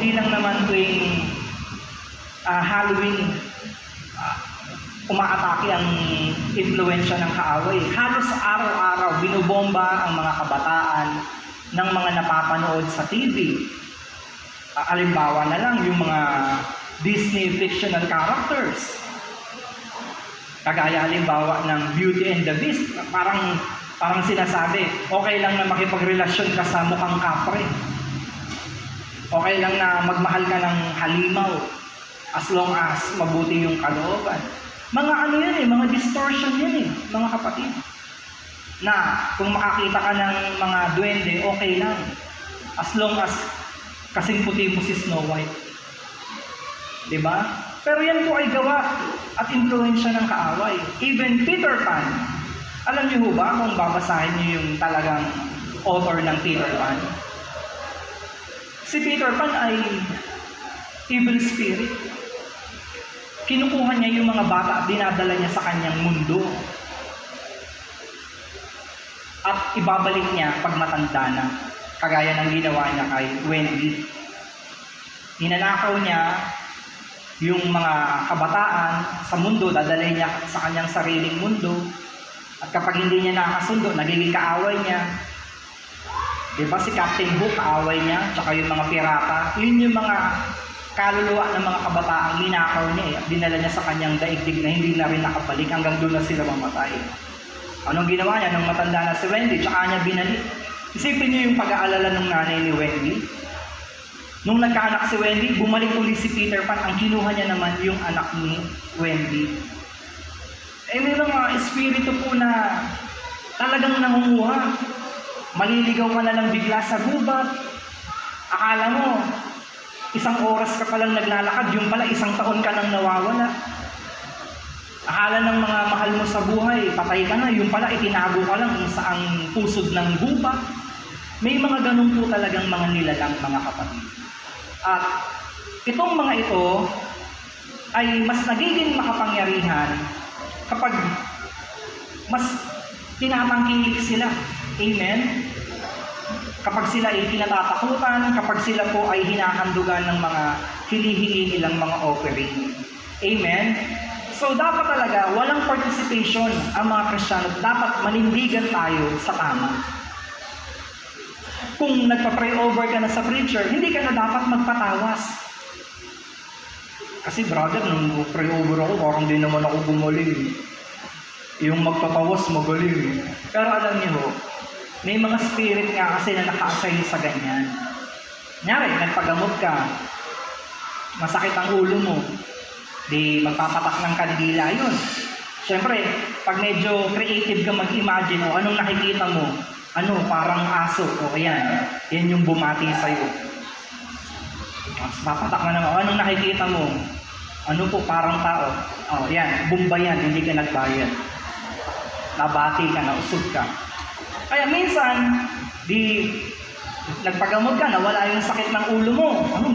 hindi lang naman tuwing Halloween, umaatake ang impluensya ng kaaway. Halos araw-araw, binubomba ang mga kabataan ng mga napapanood sa TV. Halimbawa na lang, yung mga Disney fictional characters. Kagaya halimbawa ng Beauty and the Beast, parang sinasabi, okay lang na makipagrelasyon ka sa mukhang kapre. Okay lang na magmahal ka ng halimaw as long as mabuti yung kalooban. Mga ano yan mga distortion yan mga kapatid. Na kung makakita ka ng mga duwende, okay lang. As long as kasing puti mo si Snow White. Diba? Pero yan po ay gawa at impluensya ng kaaway. Even Peter Pan. Alam niyo ba kung babasahin niyo yung talagang author ng Peter Pan? Si Peter Pan ay evil spirit. Kinukuha niya yung mga bata at dinadala niya sa kanyang mundo. At ibabalik niya pag matanda na. Kagaya ng ginawa niya kay Wendy. Ninanakaw niya yung mga kabataan sa mundo, dadalhin niya sa kanyang sariling mundo. At kapag hindi niya nakasundo, nagiging kaaway niya. Diba si Captain Hook, kaaway niya, tsaka yung mga pirata. Yun yung mga kaluluwa ng mga kabataang ninakaw niya at dinala niya sa kanyang daigdig na hindi na rin nakabalik hanggang doon na sila mamatay. Anong ginawa niya nung matanda na si Wendy, tsaka niya binalik? Isipin niyo yung pag-aalala ng nanay ni Wendy. Nung nagkaanak si Wendy, bumalik ulit si Peter Pan, ang kinuha niya naman yung anak ni Wendy. May mga espiritu po na talagang nangunguha. Maliligaw ka na lang bigla sa gubat. Akala mo, isang oras ka palang naglalakad, yung pala isang taon ka nang nawawala. Akala ng mga mahal mo sa buhay, patay ka na, yung pala itinago ka lang sa ang pusod ng gubat. May mga ganun po talagang mga nilalang mga kapatid. At itong mga ito ay mas nagiging makapangyarihan kapag mas tinatangkilik sila. Amen? Kapag sila ay kinatatakutan, kapag sila po ay hinahandugan ng mga hinihingi nilang mga offering. Amen? So dapat talaga walang participation ang mga Kristiyano. Dapat manindigan tayo sa tama. Kung nagpa-pray over ka na sa preacher, hindi ka na dapat magpatawas. Kasi brother, nung pray over ako, parang di naman ako gumaling. Yung magpapawas, magaling. Pero alam niyo, may mga spirit nga kasi na naka-assign sa ganyan. Kunyari, nagpagamot ka, masakit ang ulo mo, di magpapatak ng kandila yun. Siyempre, pag medyo creative ka mag-imagine, anong nakikita mo? Parang aso, yan yung bumati sa'yo. Mas papatak na naman, anong nakikita mo? Parang tao. Yan, bumba yan, hindi ka nagbayad. Nabati ka, nausog ka. Kaya minsan, nagpagamot ka, nawala yung sakit ng ulo mo.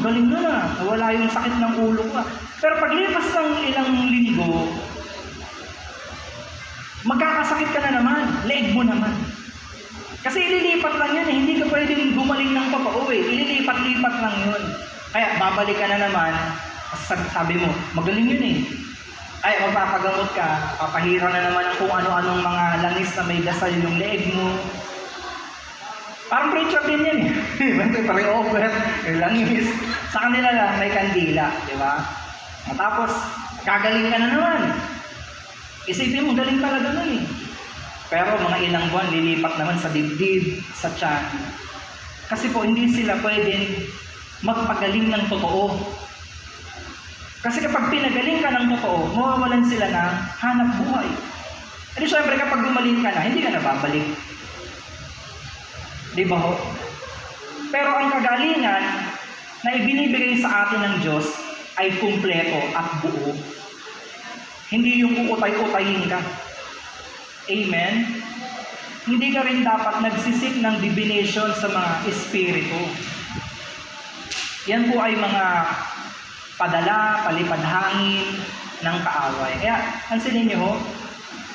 Galing na, nawala yung sakit ng ulo ka. Pero paglipas ng ilang linggo, magkakasakit ka na naman, leeg mo naman. Kasi ililipat lang yun hindi ka pwedeng gumaling ng papauwi, ililipat-lipat lang yun. Kaya babalik ka na naman, sabi mo, magaling yun ay magpapagamot ka, papahira na naman ang kung ano-anong mga langis na may dasal yung leeg mo. Parang preacher din yan eh. May pare-over, may langis. Sa kanila lang may kandila, di ba? Tapos, gagaling ka na naman. Isipin mo, galing talaga nun eh. Pero mga ilang buwan, lilipat naman sa dibdib, sa tiyan. Kasi po, hindi sila pwedeng magpagaling ng totoo. Kasi kapag pinagaling ka ng totoo, mawawalan sila ng hanap buhay. At syempre kapag gumaling ka na, hindi ka na babalik. Di ba ho? Pero ang kagalingan na ibinibigay sa atin ng Diyos ay kumpleto at buo. Hindi yung uutay-utayin ka. Amen? Hindi ka rin dapat nagsisik ng divination sa mga espiritu. Yan po ay mga padala, palipadhangin ng kaaway. Kaya, pansinin niyo ho,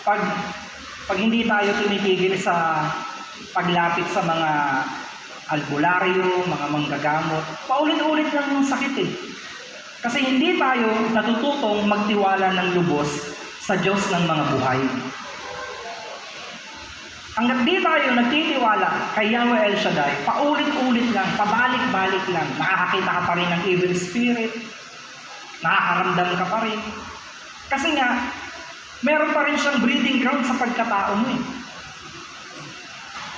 pag hindi tayo tumitigil sa paglapit sa mga albularyo, mga manggagamot, paulit-ulit lang yung sakit eh. Kasi hindi tayo natututong magtiwala ng lubos sa Diyos ng mga buhay. Hanggat di tayo nagtitiwala kay Yahweh El Shaddai, paulit-ulit lang, pabalik-balik lang, nakakakita ka pa rin ng evil spirit, nakakaramdam ka pa rin. Kasi nga, meron pa rin siyang breeding ground sa pagkatao mo eh.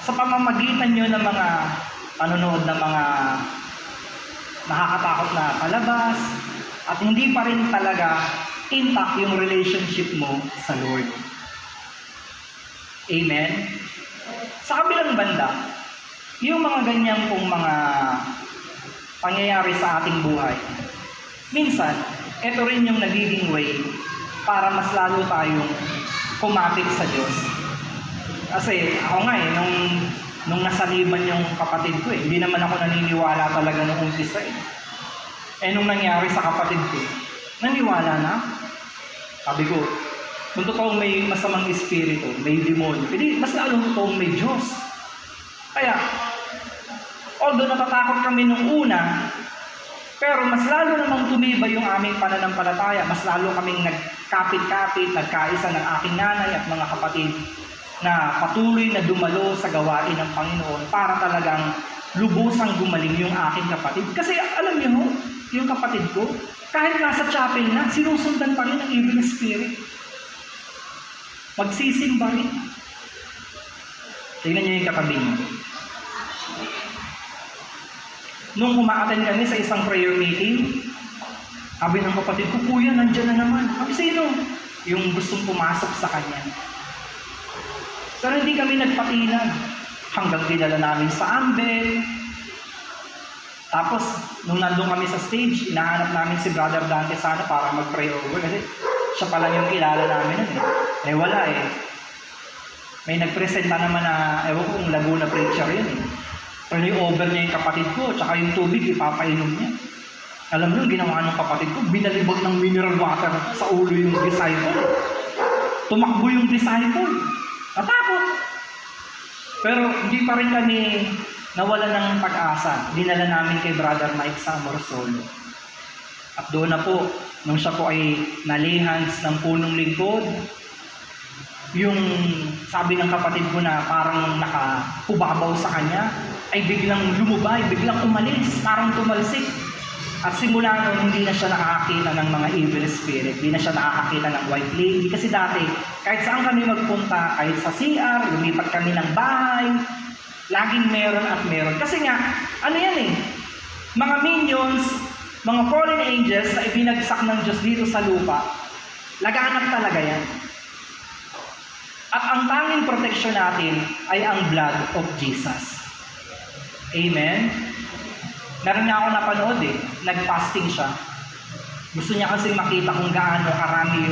Sa pamamagitan nyo ng mga panonood ng mga nakakatakot na palabas, at hindi pa rin talaga intact yung relationship mo sa Lord. Amen? Sa kabilang banda, yung mga ganyan pong mga pangyayari sa ating buhay, minsan, ito rin yung nagiging way para mas lalo tayong kumapit sa Diyos. Kasi ako nga eh, nung nasaliban yung kapatid ko hindi naman ako naniniwala talaga nung umpisa eh. Nung nangyari sa kapatid ko, naniwala na. Sabi ko, kung totoong may masamang espiritu, may demonyo, mas lalong totoong may Diyos. Kaya, although natatakot kami nung una, pero mas lalo namang tumibay yung aming pananampalataya, mas lalo kaming nagkapit-kapit, nagkaisa ng aking nanay at mga kapatid na patuloy na dumalo sa gawain ng Panginoon para talagang lubusang gumaling yung aking kapatid. Kasi alam niyo, yung kapatid ko, kahit nasa chapel na, sinusundan pa rin ng evil spirit. Magsisimba rin. Tingnan niyo yung katabi mo. Nung umaattend kami sa isang prayer meeting, sabi ng kapatid ko, Kuya, nandiyan na naman. Sabi, sino? Yung gustong pumasok sa kanya. Pero hindi kami nagpatinag. Hanggang dinala namin sa ambel. Tapos, nung nandun kami sa stage, inahanap namin si Brother Dante sana para mag-pray over. Kasi siya pala yung kilala namin nun eh. Wala eh. May nagpresenta naman na, ewan kung Laguna preacher yun eh. Pero i-over niya yung kapatid ko, tsaka yung tubig, ipapainom niya. Alam mo yung ginawa ng kapatid ko, binalibag ng mineral water sa ulo yung disciple. Tumakbo yung disciple. Natakot. Pero hindi pa rin kami nawala ng pag-asa. Dinala namin kay Brother Mike sa Amorsolo. At doon na po, nung siya po ay nalihans ng punong lingkod, yung sabi ng kapatid ko na parang nakakubabaw sa kanya, ay biglang lumubay, biglang umalis, parang tumalsik. At simula noon, hindi na siya nakakakita ng mga evil spirit, hindi na siya nakakakita ng white lady. Kasi dati, kahit saan kami magpunta, kahit sa CR, lumipat kami ng bahay, laging meron at meron. Kasi nga, ano yan eh, mga minions, mga fallen angels na ibinagsak ng Diyos dito sa lupa, laganap talaga yan. At ang tanging proteksyon natin ay ang blood of Jesus. Amen? Meron niya ako napanood eh, nag-fasting siya. Gusto niya kasi makita kung gaano karami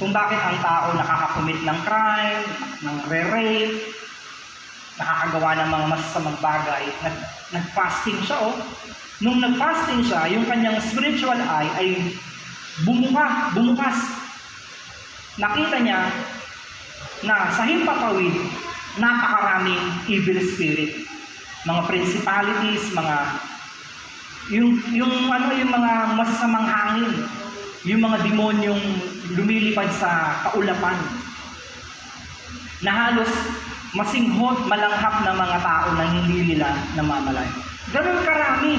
kung bakit ang tao nakakakumit ng crime, ng re-rape, nakakagawa ng mga masasamang bagay. Nag-fasting siya oh. Nung nag-fasting siya, yung kanyang spiritual eye ay bumukas. Nakita niya na sa himpapawid, napakaraming evil spirit. Mga principalities, yung mga masasamang hangin yung mga demonyong lumilipad sa kaulapan na halos masinghot, malanghap na mga tao na hindi nila namamalay. Ganun karami.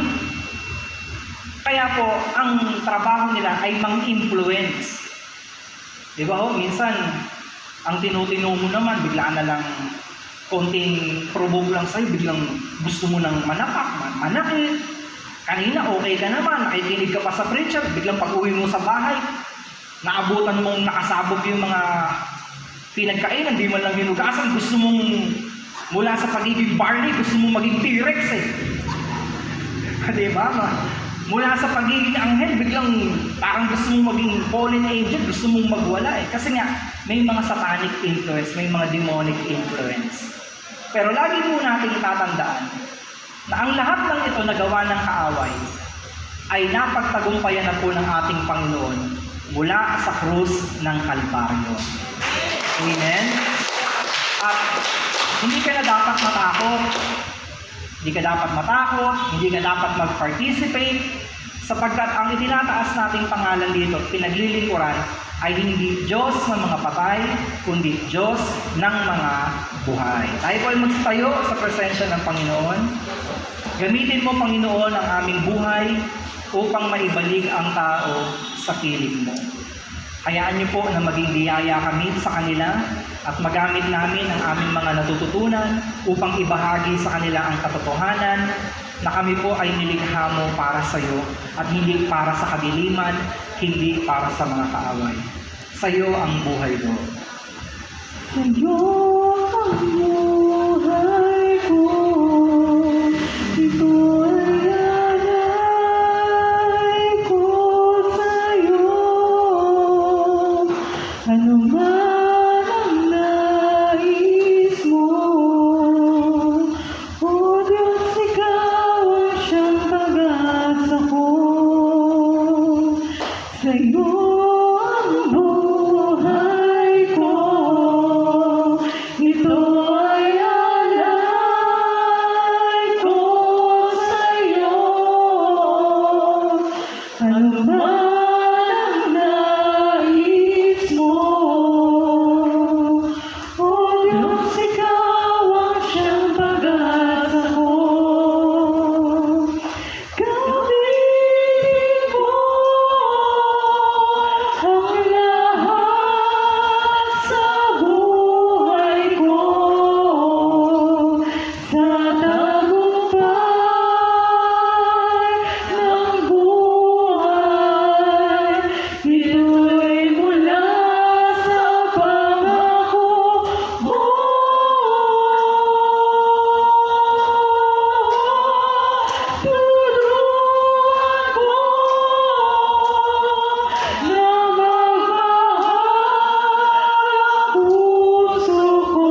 Kaya po, ang trabaho nila ay mang-influence. Di ba ho? Minsan, ang tinutino mo naman, biglaan na lang konting provoke lang sa'yo, biglang gusto mo nang manapak, manakit. Kanina, okay ka naman, nakikinig ka pa sa preacher, biglang pag-uwi mo sa bahay, naabutan mong nakasabog yung mga pinagkainan, di man lang hinugasan, gusto mong mula sa pagiging Barney, gusto mong maging T-Rex eh. Di ba? Mula sa pagiging anghel, biglang parang gusto mong maging fallen angel, gusto mong magwala eh. Kasi nga, may mga satanic influence, may mga demonic influence. Pero lagi mo natin tatandaan na ang lahat ng ito na gawa ng kaaway ay napagtagumpayan na po ng ating Panginoon mula sa krus ng Kalbaryo. Amen? At hindi ka na dapat matakot. Hindi ka dapat matakot, hindi ka dapat mag-participate, sapagkat ang itinataas nating pangalan dito, pinaglilingkuran, ay hindi Diyos ng mga patay, kundi Diyos ng mga buhay. Tayo po ay magtayo sa presensya ng Panginoon. Gamitin mo, Panginoon, ang aming buhay upang maibalik ang tao sa piling mo. Hayaan niyo po na maging biyaya kami sa kanila at magamit namin ang aming mga natututunan upang ibahagi sa kanila ang katotohanan na kami po ay nilikha mo para sa iyo at hindi para sa kadiliman, hindi para sa mga kaaway. Sa iyo ang buhay, Lord. Sa iyo ang buhay ko, ito ay alay ko sa iyo. Ano man ang nais mo, O Diyos, ikaw ang siyang pag-asa ko. Sa iyo ang buhay ko, ito ay alay ko sa iyo. Ano man ang nais mo, O Diyos, ikaw ang siyang pag-asa ko. Gawin mo ang lahat sa buhay ko, sa tagumpay ng buhay. Ito'y mula sa pangako mo. Tulungan mo na magmahal ang puso ko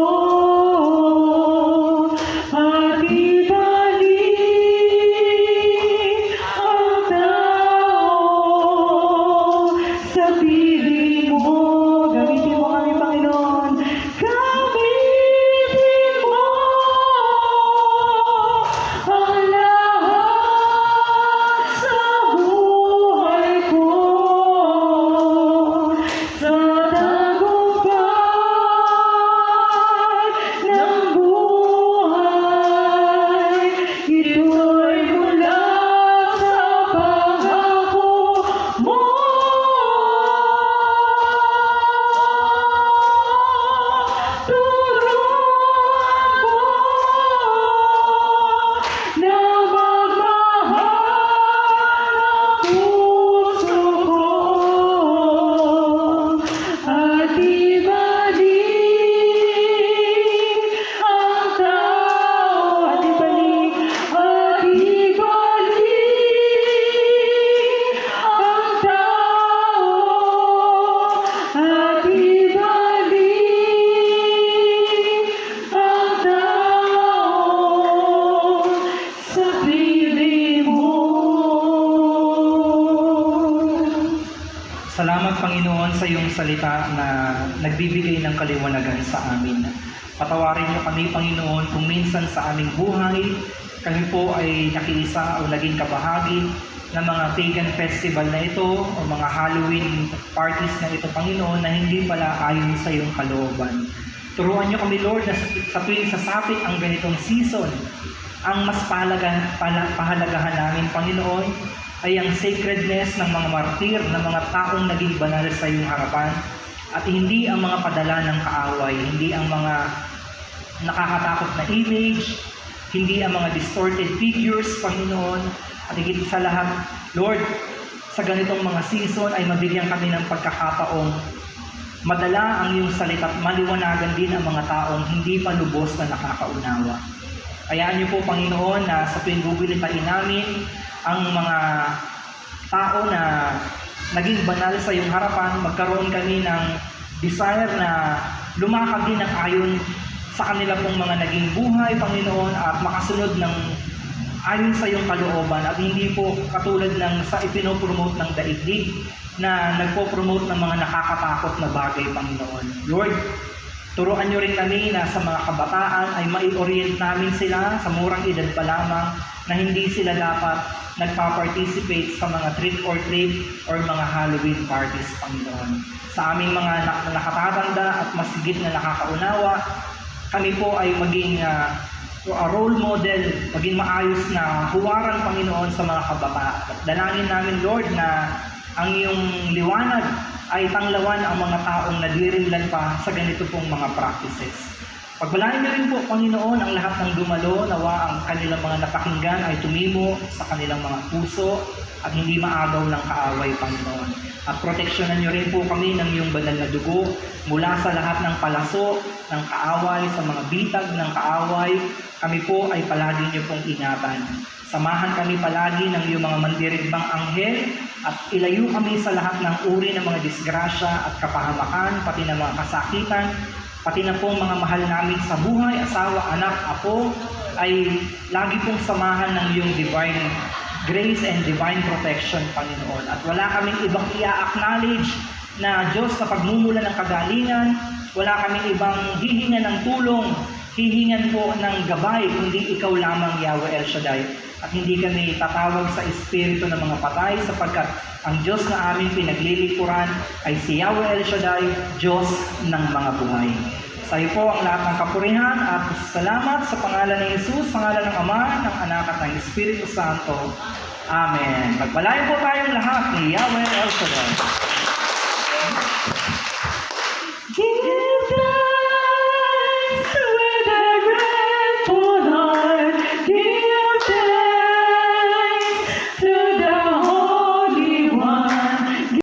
at ibalik ang tao sa piling mo. Gamitin mo kami, Panginoon. Gamitin mo ang lahat sa buhay ko, sa tagumpay ng buhay. Ito'y mula sa pangako mo. Tulungan mo na magmahal ang puso ko at ibalik ang tao, at ibalik ang tao, at ibalik ang tao sa piling mo. Salamat, Panginoon, sa iyong salita na nagbibigay ng kaliwanagan sa amin. Patawarin niyo kami, Panginoon, kung minsan sa aming buhay, kami po ay nakiisa o naging kabahagi ng mga pagan festival na ito o mga Halloween parties na ito, Panginoon, na hindi pala ayon sa iyong kalooban. Turuan niyo kami, Lord, na sa tuwing sasapit ang ganitong season, ang mas pahalagahan namin, Panginoon, ay ang sacredness ng mga martir, ng mga taong naging banal sa iyong harapan, at hindi ang mga padala ng kaaway, hindi ang mga nakakatakot na image, hindi ang mga distorted figures, Panginoon, at higit sa lahat, Lord, sa ganitong mga season ay mabigyan kami ng pagkakataong madala ang iyong salita at maliwanagan din ang mga taong hindi pa lubos na nakakaunawa. Hayaan niyo po, Panginoon, na sa tuwing gugulitain namin ang mga tao na naging banal sa iyong harapan, magkaroon kami ng desire na lumakad din ng ayon sa kanila pong mga naging buhay, Panginoon, at makasunod ng ayon sa iyong kalooban at hindi po katulad ng sa ipinopromote ng daigdig na nagpo-promote ng mga nakakatakot na bagay, Panginoon. Lord, turuan niyo rin kami na sa mga kabataan ay mai-orient namin sila sa murang edad pa lamang na hindi sila dapat nagpa-participate sa mga trick or treat or mga Halloween parties, Panginoon. Sa aming mga nakatatanda at mas higit na nakakaunawa, kami po ay maging role model, maging maayos na huwaran, Panginoon, sa mga kabataan. At dalangin namin, Lord, na ang iyong liwanag ay tanglawan ang mga taong nadirinlan pa sa ganito pong mga practices. Pagpalain niyo rin po, Panginoon, ang lahat ng dumalo, nawa ang kanilang mga napakinggan ay tumimo sa kanilang mga puso at hindi maagaw ng kaaway, Panginoon. At proteksyonan niyo rin po kami ng iyong banal na dugo mula sa lahat ng palaso ng kaaway, sa mga bitag ng kaaway. Kami po ay palagi niyo pong ingatan. Samahan kami palagi ng iyong mga mandirigmang anghel at ilayo kami sa lahat ng uri ng mga disgrasya at kapahamakan, pati ng mga kasakitan, pati na pong mga mahal namin sa buhay, asawa, anak, apo, ay lagi pong samahan ng iyong divine grace and divine protection, Panginoon. At wala kaming ibang i-acknowledge na Diyos na pagmumula ng kagalingan, wala kaming ibang hihingan ng tulong, hihingan po ng gabay, kundi ikaw lamang, Yahweh El Shaddai. At hindi kami tatawag sa espiritu ng mga patay sapagkat ang Diyos na aming pinaglilingkuran ay si Yahweh El Shaddai, Diyos ng mga buhay. Sa iyo po ang lahat ng kapurihan at salamat sa pangalan ni Jesus, pangalan ng Ama, ng Anak at ng Espiritu Santo. Amen. Pagpalain po tayong lahat ni Yahweh El Shaddai.